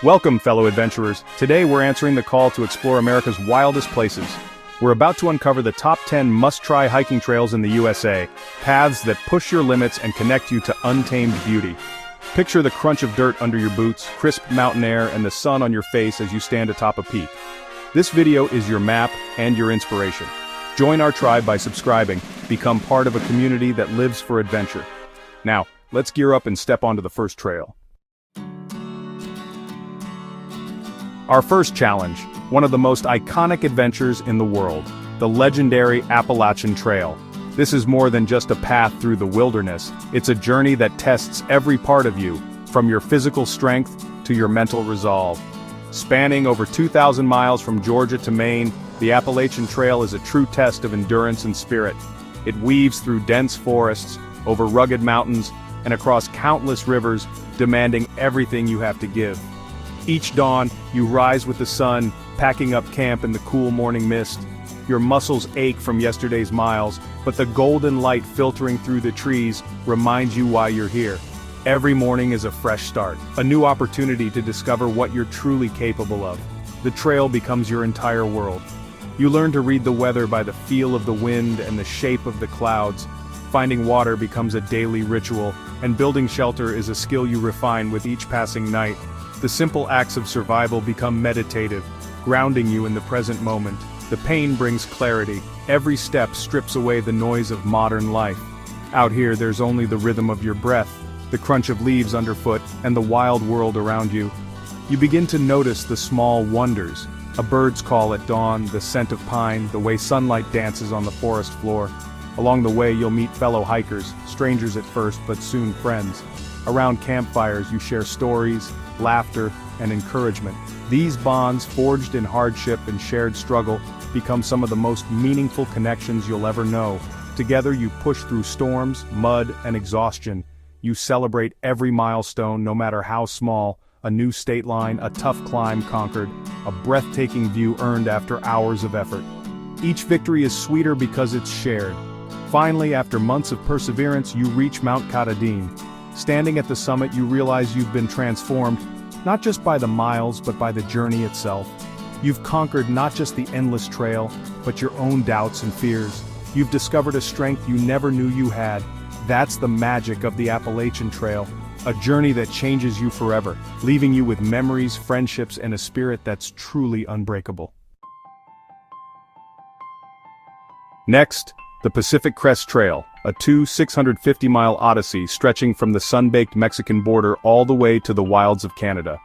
Welcome, fellow adventurers. Today we're answering the call to explore America's wildest places. We're about to uncover the top 10 must-try hiking trails in the USA, paths that push your limits and connect you to untamed beauty. Picture the crunch of dirt under your boots, crisp mountain air, and the sun on your face as you stand atop a peak. This video is your map and your inspiration. Join our tribe by subscribing, become part of a community that lives for adventure. Now, let's gear up and step onto the first trail. Our first challenge, one of the most iconic adventures in the world, the legendary Appalachian Trail. This is more than just a path through the wilderness, it's a journey that tests every part of you, from your physical strength to your mental resolve. Spanning over 2,000 miles from Georgia to Maine, the Appalachian Trail is a true test of endurance and spirit. It weaves through dense forests, over rugged mountains, and across countless rivers, demanding everything you have to give. Each dawn, you rise with the sun, packing up camp in the cool morning mist. Your muscles ache from yesterday's miles, but the golden light filtering through the trees reminds you why you're here. Every morning is a fresh start, a new opportunity to discover what you're truly capable of. The trail becomes your entire world. You learn to read the weather by the feel of the wind and the shape of the clouds. Finding water becomes a daily ritual, and building shelter is a skill you refine with each passing night. The simple acts of survival become meditative, grounding you in the present moment. The pain brings clarity. Every step strips away the noise of modern life. Out here, there's only the rhythm of your breath, the crunch of leaves underfoot, and the wild world around you. You begin to notice the small wonders, a bird's call at dawn, the scent of pine, the way sunlight dances on the forest floor. Along the way, you'll meet fellow hikers, strangers at first, but soon friends. Around campfires, you share stories, laughter, and encouragement. These bonds, forged in hardship and shared struggle, become some of the most meaningful connections you'll ever know. Together you push through storms, mud, and exhaustion. You celebrate every milestone, no matter how small, a new state line, a tough climb conquered, a breathtaking view earned after hours of effort. Each victory is sweeter because it's shared. Finally, after months of perseverance, you reach Mount Katahdin. Standing at the summit, you realize you've been transformed, not just by the miles, but by the journey itself. You've conquered not just the endless trail, but your own doubts and fears. You've discovered a strength you never knew you had. That's the magic of the Appalachian Trail, a journey that changes you forever, leaving you with memories, friendships, and a spirit that's truly unbreakable. Next, the Pacific Crest Trail, a 650-mile odyssey stretching from the sun-baked Mexican border all the way to the wilds of Canada.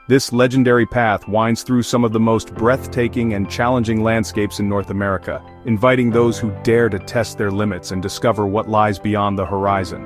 This legendary path winds through some of the most breathtaking and challenging landscapes in North America, inviting those who dare to test their limits and discover what lies beyond the horizon.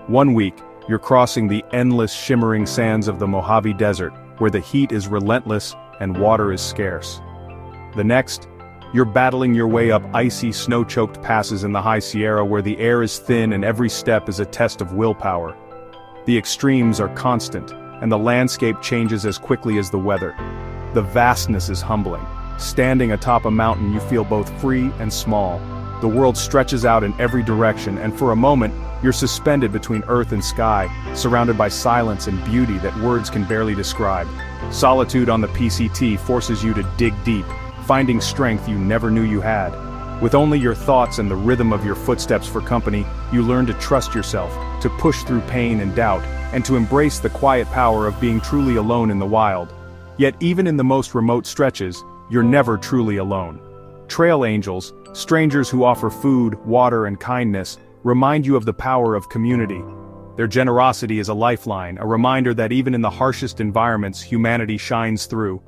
One week, you're crossing the endless shimmering sands of the Mojave Desert, where the heat is relentless and water is scarce. The next, you're battling your way up icy, snow-choked passes in the High Sierra where the air is thin and every step is a test of willpower. The extremes are constant, and the landscape changes as quickly as the weather. The vastness is humbling. Standing atop a mountain, you feel both free and small. The world stretches out in every direction, and for a moment, you're suspended between earth and sky, surrounded by silence and beauty that words can barely describe. Solitude on the PCT forces you to dig deep, finding strength you never knew you had. With only your thoughts and the rhythm of your footsteps for company, you learn to trust yourself, to push through pain and doubt, and to embrace the quiet power of being truly alone in the wild. Yet even in the most remote stretches, you're never truly alone. Trail angels, strangers who offer food, water, and kindness, remind you of the power of community. Their generosity is a lifeline, a reminder that even in the harshest environments, humanity shines through.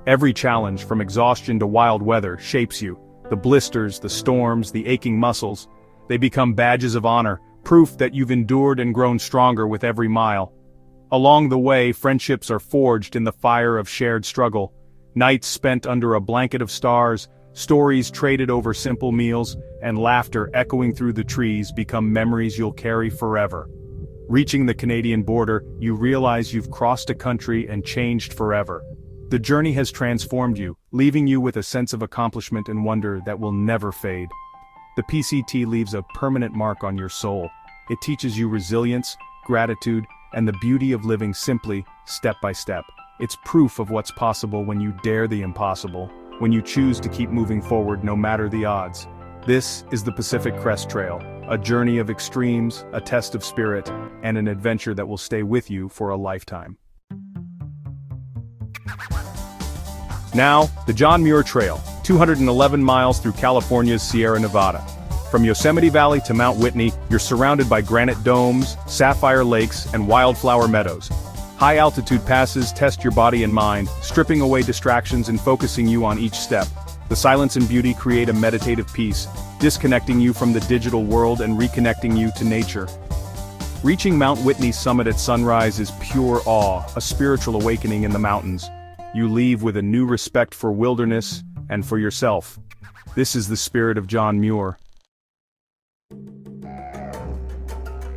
Every challenge, from exhaustion to wild weather, shapes you. The blisters, the storms, the aching muscles, they become badges of honor, proof that you've endured and grown stronger with every mile. Along the way, friendships are forged in the fire of shared struggle. Nights spent under a blanket of stars, stories traded over simple meals, and laughter echoing through the trees become memories you'll carry forever. Reaching the Canadian border, you realize you've crossed a country and changed forever. The journey has transformed you, leaving you with a sense of accomplishment and wonder that will never fade. The PCT leaves a permanent mark on your soul. It teaches you resilience, gratitude, and the beauty of living simply, step by step. It's proof of what's possible when you dare the impossible, when you choose to keep moving forward no matter the odds. This is the Pacific Crest Trail, a journey of extremes, a test of spirit, and an adventure that will stay with you for a lifetime. Now, the John Muir Trail, 211 miles through California's Sierra Nevada. From Yosemite Valley to Mount Whitney, you're surrounded by granite domes, sapphire lakes, and wildflower meadows. High-altitude passes test your body and mind, stripping away distractions and focusing you on each step. The silence and beauty create a meditative peace, disconnecting you from the digital world and reconnecting you to nature. Reaching Mount Whitney's summit at sunrise is pure awe, a spiritual awakening in the mountains. You leave with a new respect for wilderness and for yourself. This is the spirit of John Muir.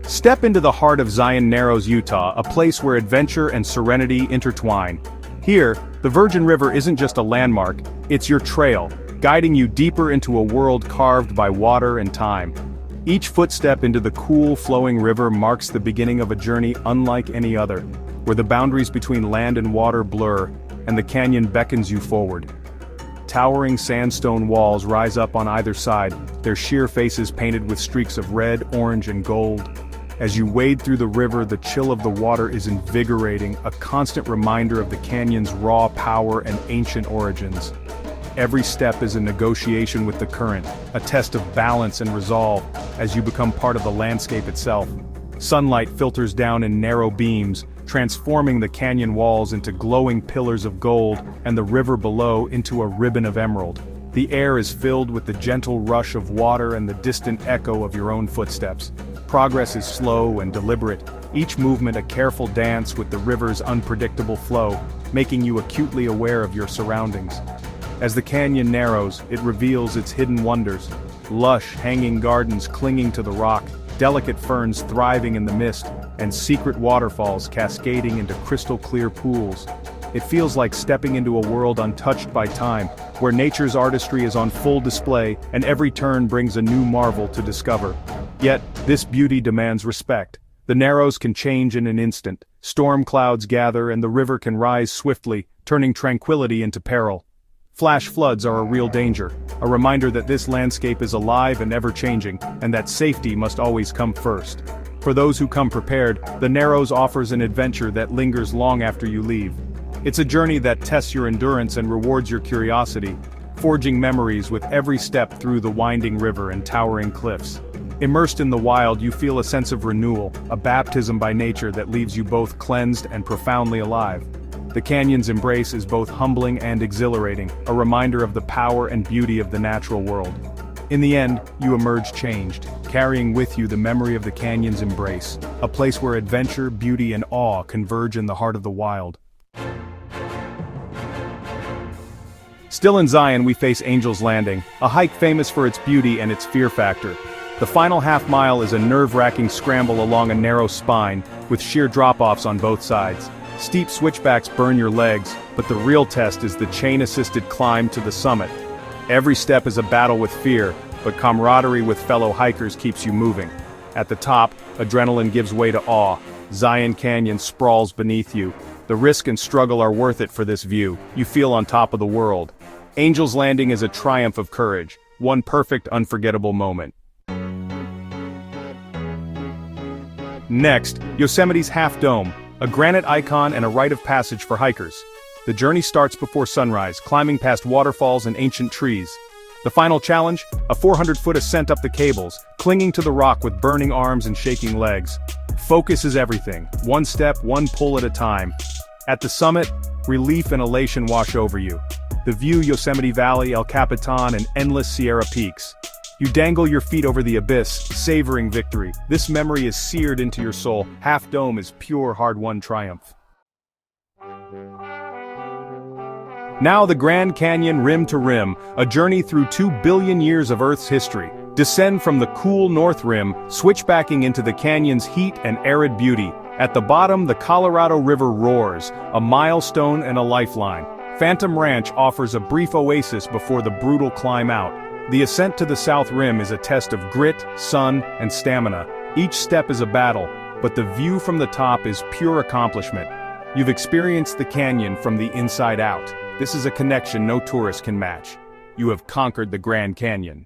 Step into the heart of Zion Narrows, Utah, a place where adventure and serenity intertwine. Here, the Virgin River isn't just a landmark, it's your trail, guiding you deeper into a world carved by water and time. Each footstep into the cool, flowing river marks the beginning of a journey unlike any other, where the boundaries between land and water blur, and the canyon beckons you forward. Towering sandstone walls rise up on either side, their sheer faces painted with streaks of red, orange, and gold. As you wade through the river, the chill of the water is invigorating, a constant reminder of the canyon's raw power and ancient origins. Every step is a negotiation with the current, a test of balance and resolve, as you become part of the landscape itself. Sunlight filters down in narrow beams, transforming the canyon walls into glowing pillars of gold and the river below into a ribbon of emerald. The air is filled with the gentle rush of water and the distant echo of your own footsteps. Progress is slow and deliberate, each movement a careful dance with the river's unpredictable flow, making you acutely aware of your surroundings. As the canyon narrows, it reveals its hidden wonders. Lush, hanging gardens clinging to the rock, delicate ferns thriving in the mist, and secret waterfalls cascading into crystal-clear pools. It feels like stepping into a world untouched by time, where nature's artistry is on full display and every turn brings a new marvel to discover. Yet, this beauty demands respect. The Narrows can change in an instant, storm clouds gather and the river can rise swiftly, turning tranquility into peril. Flash floods are a real danger, a reminder that this landscape is alive and ever-changing, and that safety must always come first. For those who come prepared, the Narrows offers an adventure that lingers long after you leave. It's a journey that tests your endurance and rewards your curiosity, forging memories with every step through the winding river and towering cliffs. Immersed in the wild, you feel a sense of renewal, a baptism by nature that leaves you both cleansed and profoundly alive. The canyon's embrace is both humbling and exhilarating, a reminder of the power and beauty of the natural world. In the end, you emerge changed, carrying with you the memory of the canyon's embrace, a place where adventure, beauty, and awe converge in the heart of the wild. Still in Zion, we face Angel's Landing, a hike famous for its beauty and its fear factor. The final half-mile is a nerve-wracking scramble along a narrow spine, with sheer drop-offs on both sides. Steep switchbacks burn your legs, but the real test is the chain-assisted climb to the summit. Every step is a battle with fear, but camaraderie with fellow hikers keeps you moving. At the top, adrenaline gives way to awe. Zion Canyon sprawls beneath you. The risk and struggle are worth it for this view. You feel on top of the world. Angel's Landing is a triumph of courage, one perfect, unforgettable moment. Next, Yosemite's Half Dome, a granite icon and a rite of passage for hikers. The journey starts before sunrise, climbing past waterfalls and ancient trees. The final challenge, a 400-foot ascent up the cables, clinging to the rock with burning arms and shaking legs. Focus is everything, one step, one pull at a time. At the summit, relief and elation wash over you. The view, Yosemite Valley, El Capitan, and endless Sierra peaks. You dangle your feet over the abyss, savoring victory. This memory is seared into your soul. Half Dome is pure hard-won triumph. Now the Grand Canyon rim to rim, a journey through 2 billion years of Earth's history. Descend from the cool north rim, switchbacking into the canyon's heat and arid beauty. At the bottom, the Colorado River roars, a milestone and a lifeline. Phantom Ranch offers a brief oasis before the brutal climb out. The ascent to the South Rim is a test of grit, sun, and stamina. Each step is a battle, but the view from the top is pure accomplishment. You've experienced the canyon from the inside out. This is a connection no tourist can match. You have conquered the Grand Canyon.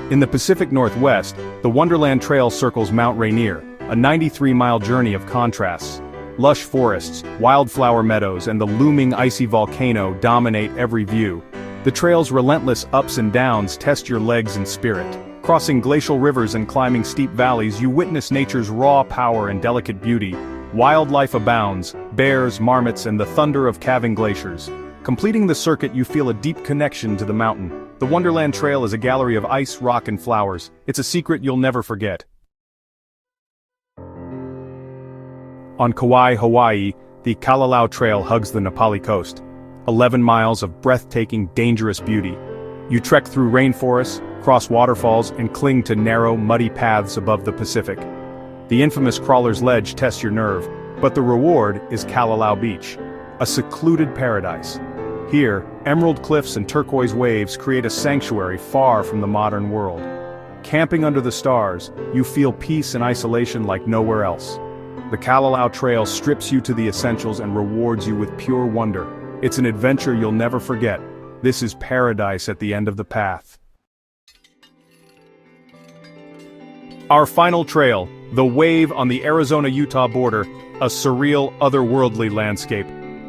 In the Pacific Northwest, the Wonderland Trail circles Mount Rainier, a 93-mile journey of contrasts. Lush forests, wildflower meadows, and the looming icy volcano dominate every view. The trail's relentless ups and downs test your legs and spirit. Crossing glacial rivers and climbing steep valleys, you witness nature's raw power and delicate beauty. Wildlife abounds, bears, marmots, and the thunder of calving glaciers. Completing the circuit, you feel a deep connection to the mountain. The Wonderland Trail is a gallery of ice, rock, and flowers. It's a secret you'll never forget. On Kauai, Hawaii, the Kalalau Trail hugs the Nepali coast. 11 miles of breathtaking, dangerous beauty. You trek through rainforests, cross waterfalls, and cling to narrow, muddy paths above the Pacific. The infamous Crawler's Ledge tests your nerve, but the reward is Kalalau Beach, a secluded paradise. Here, emerald cliffs and turquoise waves create a sanctuary far from the modern world. Camping under the stars, you feel peace and isolation like nowhere else. The Kalalau Trail strips you to the essentials and rewards you with pure wonder. It's an adventure you'll never forget. This is paradise at the end of the path. Our final trail, the Wave on the Arizona-Utah border, a surreal, otherworldly landscape.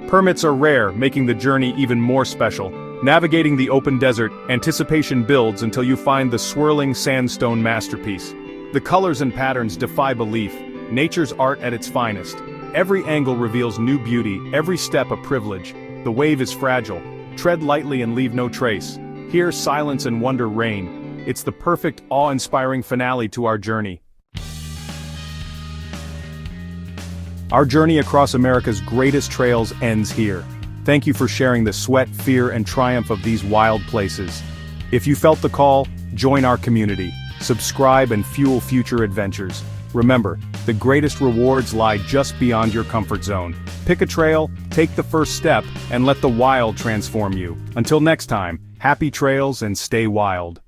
Permits are rare, making the journey even more special. Navigating the open desert, anticipation builds until you find the swirling sandstone masterpiece. The colors and patterns defy belief, nature's art at its finest. Every angle reveals new beauty, every step a privilege. The wave is fragile. Tread lightly and leave no trace. Here silence and wonder reign. It's the perfect, awe-inspiring finale to our journey. Our journey across America's greatest trails ends here. Thank you for sharing the sweat, fear, and triumph of these wild places. If you felt the call, join our community. Subscribe and fuel future adventures. Remember, the greatest rewards lie just beyond your comfort zone. Pick a trail, take the first step, and let the wild transform you. Until next time, happy trails and stay wild.